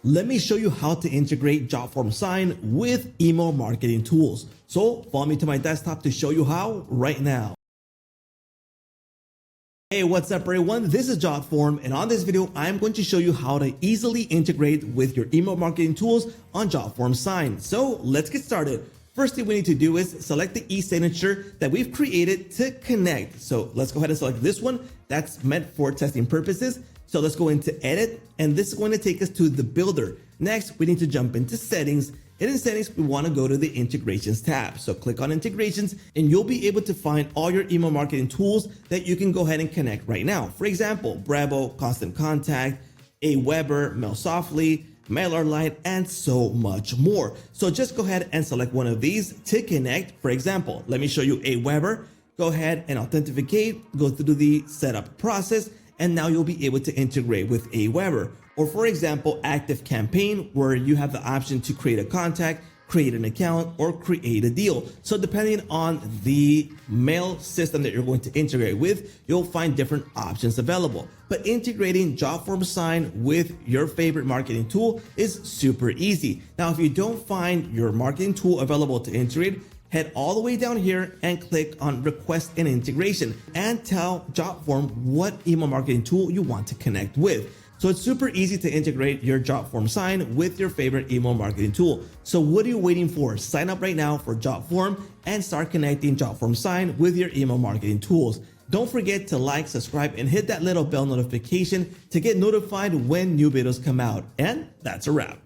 let me show you how to integrate Jotform sign with email marketing tools. So follow me to my desktop to show you how right now. Hey, what's up everyone? This is Jotform, and on this video, I'm going to show you how to easily integrate with your email marketing tools on Jotform sign. So let's get started. First thing we need to do is select the e-signature that we've created to connect. So let's go ahead and select this one. That's meant for testing purposes. So let's go into edit, and this is going to take us to the builder. Next, we need to jump into settings. And in settings, we want to go to the integrations tab. So click on integrations and you'll be able to find all your email marketing tools that you can go ahead and connect right now. For example, Bravo, Constant Contact, Aweber, MailSoftly, MailerLite, and so much more. So just go ahead and select one of these to connect. For example, let me show you Aweber. Go ahead and authenticate, go through the setup process, and now you'll be able to integrate with Aweber. Or for example, Active Campaign, where you have the option to create a contact, create an account, or create a deal. So depending on the mail system that you're going to integrate with, you'll find different options available. But integrating Jotform sign with your favorite marketing tool is super easy. Now, if you don't find your marketing tool available to integrate, head all the way down here and click on request an integration and tell Jotform what email marketing tool you want to connect with. So it's super easy to integrate your Jotform sign with your favorite email marketing tool. So what are you waiting for? Sign up right now for Jotform and start connecting Jotform sign with your email marketing tools. Don't forget to like, subscribe, and hit that little bell notification to get notified when new videos come out. And that's a wrap.